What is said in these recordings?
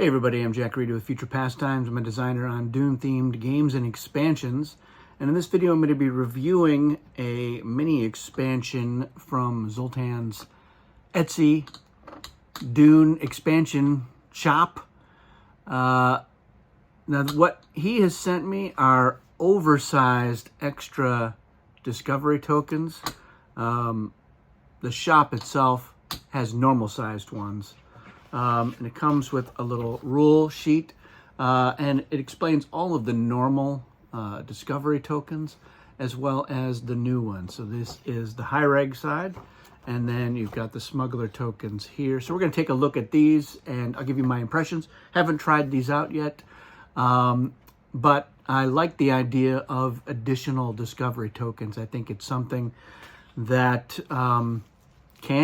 Hey everybody, I'm Jack Reed with Future Pastimes. I'm a designer on Dune-themed games and expansions. And in this video, I'm going to be reviewing a mini expansion from Zoltan's Etsy Dune expansion shop. Now, what he has sent me are oversized extra discovery tokens. The shop itself has normal-sized ones. And it comes with a little rule sheet, and it explains all of the normal discovery tokens as well as the new ones. So this is the high reg side, and then you've got the smuggler tokens here. So we're going to take a look at these, and I'll give you my impressions. Haven't tried these out yet, but I like the idea of additional discovery tokens. I think it's something that can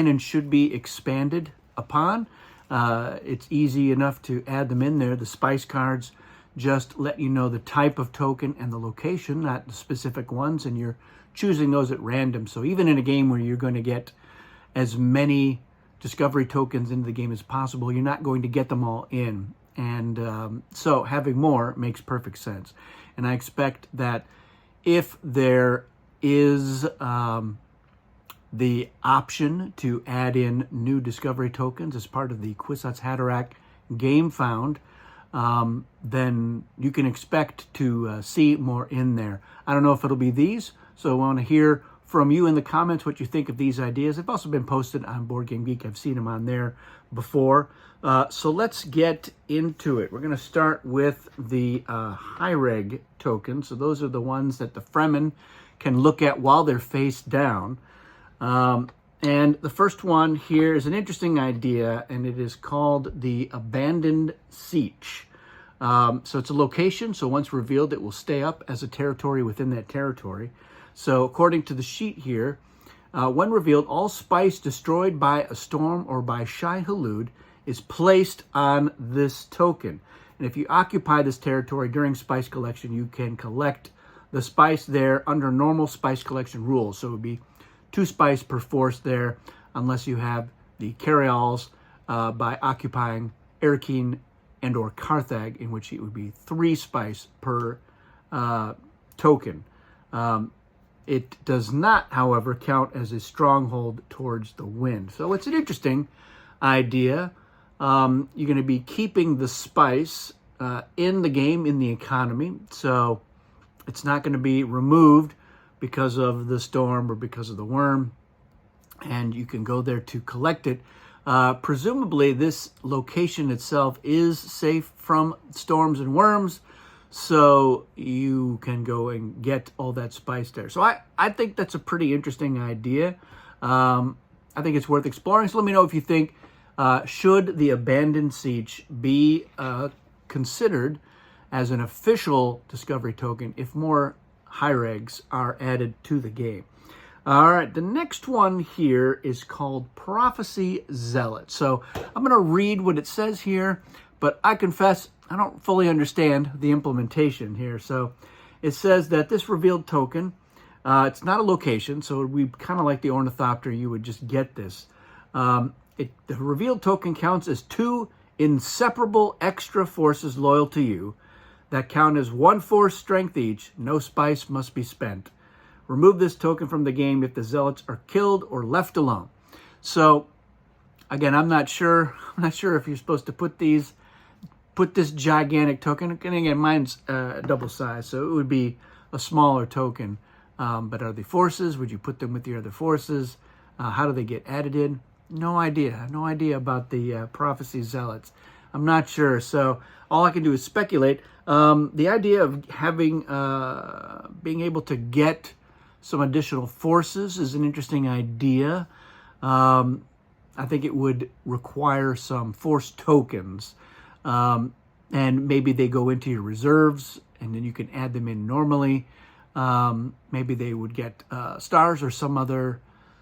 and should be expanded upon. It's easy enough to add them in there. The spice cards just let you know the type of token and the location, not the specific ones, and you're choosing those at random. So even in a game where you're going to get as many discovery tokens into the game as possible, you're not going to get them all in. And so having more makes perfect sense. And I expect that if there is the option to add in new discovery tokens as part of the Kwisatz Haderach game found, then you can expect to see more in there. I don't know if it'll be these, so I want to hear from you in the comments what you think of these ideas. They've also been posted on Board Game Geek. I've seen them on there before. So let's get into it. We're going to start with the high reg tokens. So those are the ones that the Fremen can look at while they're face down. And the first one here is an interesting idea, and it is called the Abandoned Siege. So it's a location, so once revealed, it will stay up as a territory within that territory. So according to the sheet here, when revealed, all spice destroyed by a storm or by Shai-Hulud is placed on this token. And if you occupy this territory during spice collection, you can collect the spice there under normal spice collection rules. So it would be 2 spice per force there, unless you have the carryalls by occupying Erkine and or Carthag, in which it would be 3 spice per token. It does not, however, count as a stronghold towards the wind. So it's an interesting idea. You're going to be keeping the spice in the game, in the economy, so it's not going to be removed because of the storm or because of the worm, and you can go there to collect it. Presumably, this location itself is safe from storms and worms, so you can go and get all that spice there. So I think that's a pretty interesting idea. I think it's worth exploring. So let me know if you think, should the Abandoned Siege be considered as an official discovery token if more high regs are added to the game. All right, the next one here is called Prophecy Zealot. So I'm going to read what it says here, but I confess I don't fully understand the implementation here. So it says that this revealed token, it's not a location, so it would be kind of like the Ornithopter. You would just get this. The revealed token counts as 2 inseparable extra forces loyal to you that count as 1 force strength each. No spice must be spent. Remove this token from the game if the zealots are killed or left alone. So, again, I'm not sure if you're supposed to put this gigantic token. And again, mine's double size, so it would be a smaller token. But are they forces? Would you put them with your other forces? How do they get added in? No idea. No idea about the Prophecy Zealots. I'm not sure. So all I can do is speculate. The idea of having, being able to get some additional forces is an interesting idea. I think it would require some force tokens. And maybe they go into your reserves, and then you can add them in normally. Maybe they would get stars or some other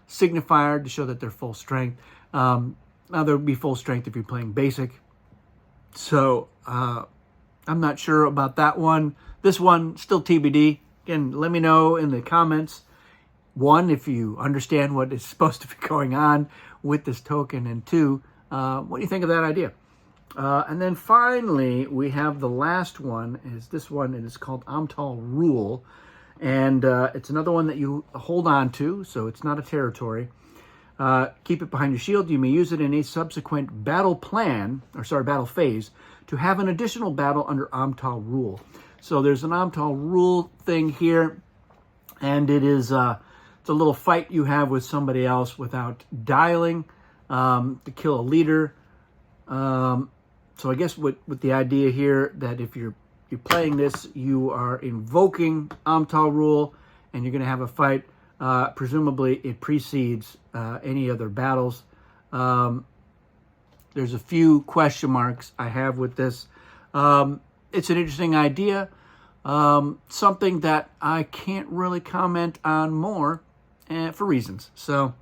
signifier to show that they're full strength. Now, there would be full strength if you're playing basic. So, I'm not sure about that one. This one, still TBD. Again, let me know in the comments, 1, if you understand what is supposed to be going on with this token, and 2, what do you think of that idea? And then finally, we have the last one, is this one, and it's called Amtal Rule. And it's another one that you hold on to, so it's not a territory. Keep it behind your shield. You may use it in a subsequent battle phase to have an additional battle under Amtal Rule. So there's an Amtal Rule thing here, and it is it's a little fight you have with somebody else without dialing to kill a leader. So I guess with the idea here that if you're playing this, you are invoking Amtal Rule, and you're going to have a fight. Presumably, it precedes any other battles. There's a few question marks I have with this. It's an interesting idea. Something that I can't really comment on more for reasons. So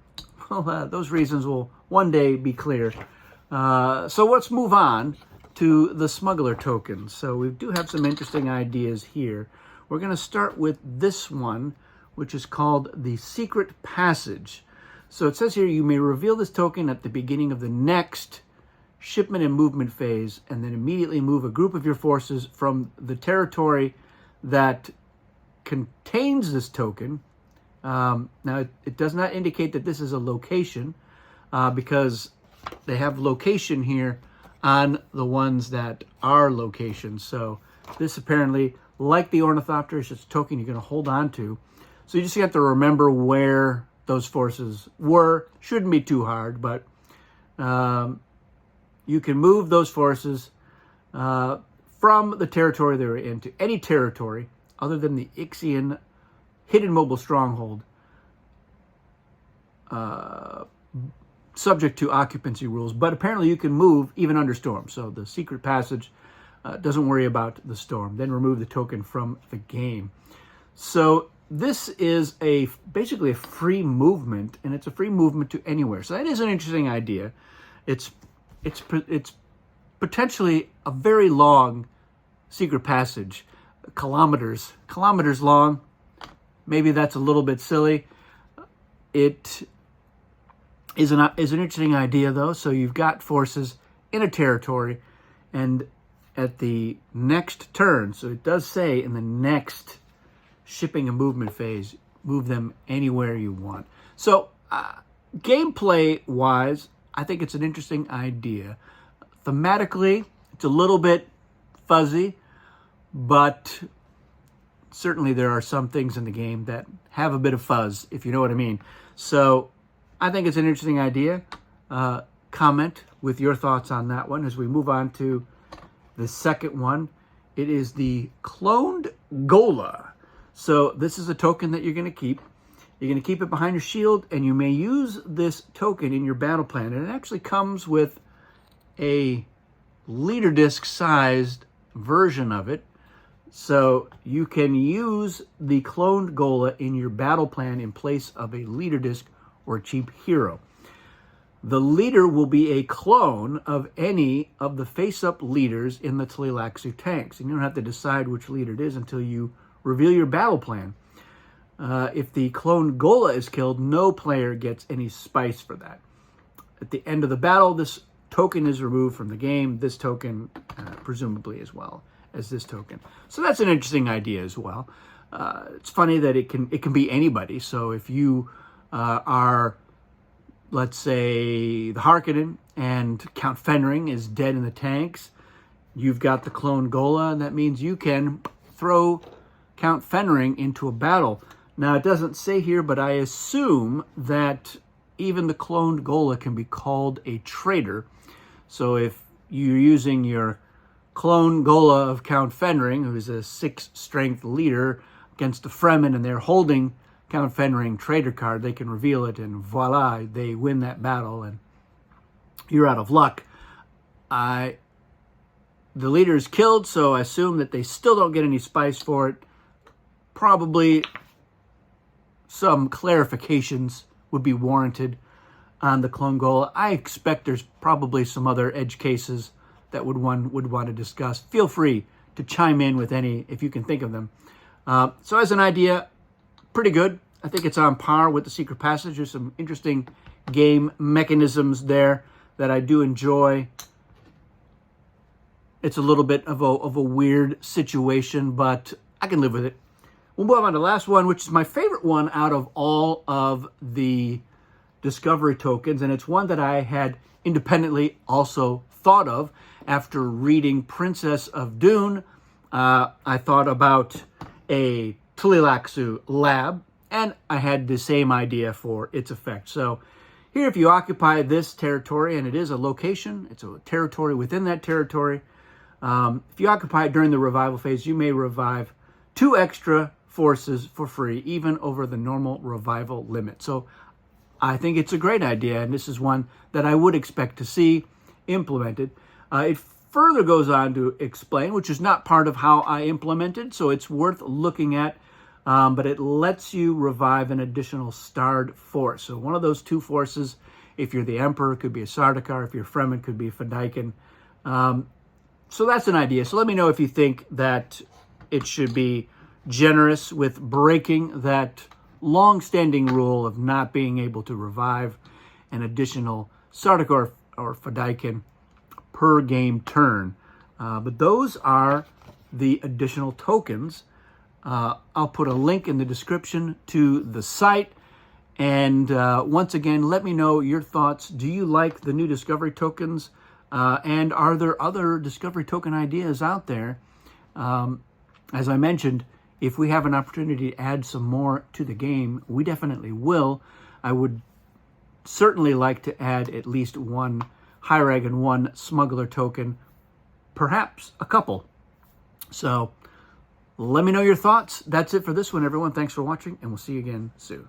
those reasons will one day be clear. So let's move on to the smuggler tokens. So we do have some interesting ideas here. We're going to start with this one, which is called the Secret Passage. So it says here, you may reveal this token at the beginning of the next shipment and movement phase, and then immediately move a group of your forces from the territory that contains this token. Now, it does not indicate that this is a location, because they have location here on the ones that are locations. So this apparently, like the Ornithopter, is just a token you're going to hold on to. So you just have to remember where those forces were. Shouldn't be too hard, but you can move those forces from the territory they were in to any territory other than the Ixian hidden mobile stronghold, subject to occupancy rules. But apparently you can move even under storm. So the Secret Passage doesn't worry about the storm. Then remove the token from the game. So this is basically a free movement, and it's a free movement to anywhere. So that is an interesting idea. It's potentially a very long secret passage, kilometers long. Maybe that's a little bit silly. It is an interesting idea, though. So you've got forces in a territory, and at the next turn, so it does say in the next shipping and movement phase, move them anywhere you want. So gameplay-wise, I think it's an interesting idea. Thematically, it's a little bit fuzzy, but certainly there are some things in the game that have a bit of fuzz, if you know what I mean. So I think it's an interesting idea. Comment with your thoughts on that one as we move on to the second one. It is the cloned Goola. So this is a token that you're going to keep. You're going to keep it behind your shield, and you may use this token in your battle plan. And it actually comes with a leader disc sized version of it. So you can use the cloned Goola in your battle plan in place of a leader disc or a cheap hero. The leader will be a clone of any of the face-up leaders in the Tleilaxu tanks. And you don't have to decide which leader it is until you reveal your battle plan. If the cloned Goola is killed, no player gets any spice for that. At the end of the battle, this token is removed from the game. This token, presumably, as well as this token. So that's an interesting idea as well. It's funny that it can be anybody. So if you are, let's say, the Harkonnen and Count Fenring is dead in the tanks, you've got the cloned Goola, and that means you can throw Count Fenring into a battle. Now, it doesn't say here, but I assume that even the cloned Goola can be called a traitor. So if you're using your clone Goola of Count Fenring, who's a 6-strength leader, against a Fremen, and they're holding Count Fenring traitor card, they can reveal it, and voila, they win that battle, and you're out of luck. The leader is killed, so I assume that they still don't get any spice for it. Probably some clarifications would be warranted on the clone Goola. I expect there's probably some other edge cases that one would want to discuss. Feel free to chime in with any if you can think of them. So as an idea, pretty good. I think it's on par with the Secret Passage. There's some interesting game mechanisms there that I do enjoy. It's a little bit of a weird situation, but I can live with it. We'll move on to the last one, which is my favorite one out of all of the discovery tokens, and it's one that I had independently also thought of after reading Princess of Dune. I thought about a Tleilaxu lab, and I had the same idea for its effect. So here, if you occupy this territory, and it is a location, it's a territory within that territory, if you occupy it during the revival phase, you may revive 2 extra forces for free, even over the normal revival limit. So I think it's a great idea, and this is one that I would expect to see implemented. It further goes on to explain, which is not part of how I implemented, so it's worth looking at, but it lets you revive an additional starred force. So one of those 2 forces, if you're the Emperor, it could be a Sardaukar. If you're Fremen, it could be a Fedaykin. So that's an idea. So let me know if you think that it should be generous with breaking that long-standing rule of not being able to revive an additional Sardaukar or Fedaykin per game turn. But those are the additional tokens. I'll put a link in the description to the site. And once again, let me know your thoughts. Do you like the new discovery tokens? And are there other discovery token ideas out there? As I mentioned, if we have an opportunity to add some more to the game, we definitely will. I would certainly like to add at least 1 Hiereg and 1 smuggler token, perhaps a couple. So let me know your thoughts. That's it for this one, everyone. Thanks for watching, and we'll see you again soon.